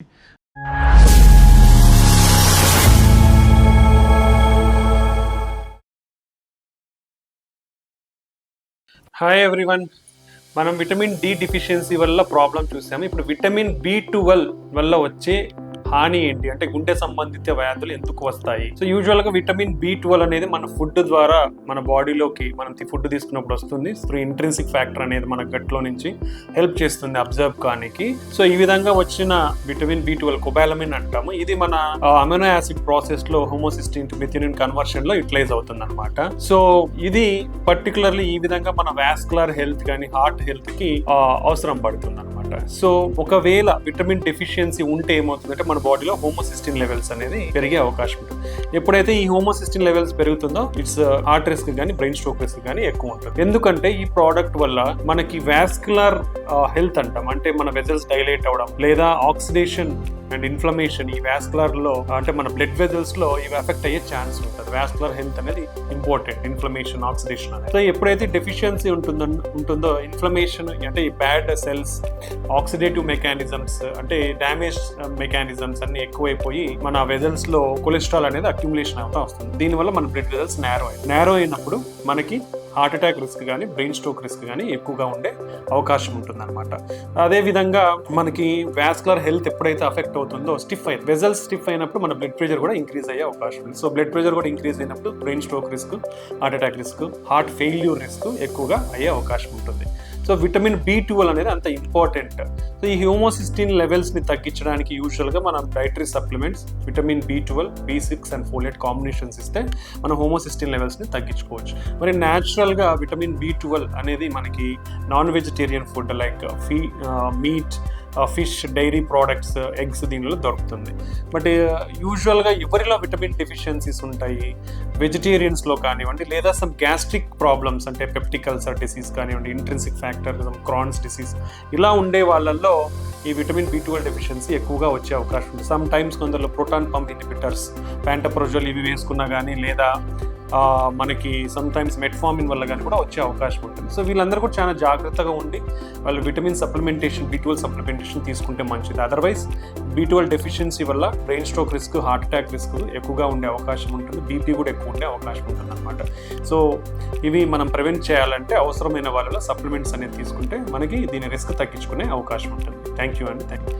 Hi everyone, మనం vitamin D deficiency వల్ల problem చూసాము. ఇప్పుడు విటమిన్ B12 వల్ల వచ్చే హాని ఏంటి, అంటే గుండె సంబంధిత వ్యాధులు ఎందుకు వస్తాయి? సో యూజువల్గా విటమిన్ B12 అనేది మన ఫుడ్ ద్వారా మన బాడీలోకి మనం ఫుడ్ తీసుకున్నప్పుడు వస్తుంది. సో ఇంట్రిన్సిక్ ఫ్యాక్టర్ అనేది మన గట్లో నుంచి హెల్ప్ చేస్తుంది అబ్జర్వ్ కానికి. సో ఈ విధంగా వచ్చిన విటమిన్ B12 కొబాలమిన్ అంటాము. ఇది మన అమినో యాసిడ్ ప్రాసెస్ లో హోమోసిస్టిన్ టు మెథియోనిన్ కన్వర్షన్ లో యూటిలైజ్ అవుతుంది అనమాట. సో ఇది పర్టికులర్లీ ఈ విధంగా మన వాస్కులర్ హెల్త్ కానీ హార్ట్ హెల్త్ కి అవసరం పడుతుంది అనమాట. సో ఒకవేళ విటమిన్ డెఫిషియన్సీ ఉంటే ఏమవుతుందంటే మన బాడీలో హోమోసిస్టిన్ లెవెల్స్ అనేది పెరిగే అవకాశం ఉంటుంది. ఎప్పుడైతే ఈ హోమోసిస్టిన్ లెవెల్స్ పెరుగుతుందో ఇట్స్ హార్ట్ రిస్క్ కానీ బ్రెయిన్ స్ట్రోక్ రిస్క్ కానీ ఎక్కువ ఉంటుంది. ఎందుకంటే ఈ ప్రోడక్ట్ వల్ల మనకి వాస్కులర్ హెల్త్ అంటాం, అంటే మన వెజల్స్ డైలేట్ అవడం లేదా ఆక్సిడేషన్ అండ్ ఇన్ఫ్లమేషన్ ఈ వాస్కులర్ లో అంటే మన బ్లడ్ వెజల్స్ లో ఇవి ఎఫెక్ట్ అయ్యే ఛాన్స్ ఉంటుంది. వాస్కులర్ హెల్త్ అనేది ఇంపార్టెంట్, ఇన్ఫ్లమేషన్ ఆక్సిడేషన్ అనేది. సో ఎప్పుడైతే డెఫిషియన్సీ ఉంటుందో ఇన్ఫ్లమేషన్ అంటే ఈ బ్యాడ్ సెల్స్ ఆక్సిడేటివ్ మెకానిజమ్స్ అంటే డ్యామేజ్ మెకానిజమ్స్ అన్ని ఎక్కువైపోయి మన వెజల్స్ లో కొలెస్ట్రాల్ అనేది అక్యుములేషన్ అవుతా వస్తుంది. దీనివల్ల మన బ్లడ్ వెజల్స్ నేరో అయినప్పుడు మనకి హార్ట్ అటాక్ రిస్క్ కానీ బ్రెయిన్ స్ట్రోక్ రిస్క్ కానీ ఎక్కువగా ఉండే అవకాశం ఉంటుంది అనమాట. అదేవిధంగా మనకి వాస్కులర్ హెల్త్ ఎప్పుడైతే అఫెక్ట్ అవుతుందో వెజల్స్ స్టిఫ్ అయినప్పుడు మన బ్లడ్ ప్రెషర్ కూడా ఇంక్రీజ్ అయ్యే అవకాశం ఉంది. సో బ్లడ్ ప్రెషర్ కూడా ఇంక్రీజ్ అయినప్పుడు brain stroke risk, heart attack risk, heart failure risk ఎక్కువగా అయ్యే అవకాశం ఉంటుంది. సో విటమిన్ B12 అనేది అంత ఇంపార్టెంట్. సో ఈ హోమోసిస్టిన్ లెవెల్స్ని తగ్గించడానికి యూజువల్గా మనం dietary supplements vitamin B12, B6 and folate combinations ఇస్తే మన హోమోసిస్టిన్ లెవెల్స్ని తగ్గించుకోవచ్చు. మరి న్యాచురల్గా విటమిన్ B12 అనేది మనకి non vegetarian food like meat, fish, dairy products, eggs దీనిలో దొరుకుతుంది. బట్ యూజువల్గా ఎవరిలో విటమిన్ డెఫిషియన్సీస్ ఉంటాయి, వెజిటేరియన్స్లో కానివ్వండి లేదా సమ్ గ్యాస్ట్రిక్ ప్రాబ్లమ్స్ అంటే పెప్టిక్ అల్సర్ డిసీజ్ కానివ్వండి, ఇంట్రిన్సిక్ ఫ్యాక్టర్, క్రాన్స్ డిసీజ్ ఇలా ఉండే వాళ్ళల్లో ఈ విటమిన్ B12 డెఫిషియన్సీ ఎక్కువగా వచ్చే అవకాశం ఉంది. సమ్ టైమ్స్ కొందరు ప్రోటాన్ పంప్ ఇన్హిబిటర్స్, ప్యాంటప్రోజోల్ ఇవి వేసుకున్నా కానీ లేదా మనకి సమ్ టైమ్స్ మెట్ఫార్మిన్ వల్ల కానీ కూడా వచ్చే అవకాశం ఉంటుంది. సో వీళ్ళందరూ కూడా చాలా జాగ్రత్తగా ఉండి వాళ్ళు విటమిన్ సప్లిమెంటేషన్, B12 సప్లిమెంటేషన్ తీసుకుంటే మంచిది. అదర్వైజ్ B12 డెఫిషియన్సీ వల్ల brain stroke risk, heart attack risk ఎక్కువగా ఉండే అవకాశం ఉంటుంది, బీపీ కూడా ఎక్కువ ఉండే అవకాశం ఉంటుంది అనమాట. సో ఇవి మనం ప్రివెంట్ చేయాలంటే అవసరమైన వాళ్ళలో సప్లిమెంట్స్ అనేది తీసుకుంటే మనకి దీని రిస్క్ తగ్గించుకునే అవకాశం ఉంటుంది. థ్యాంక్ యూ అండి. Thank you.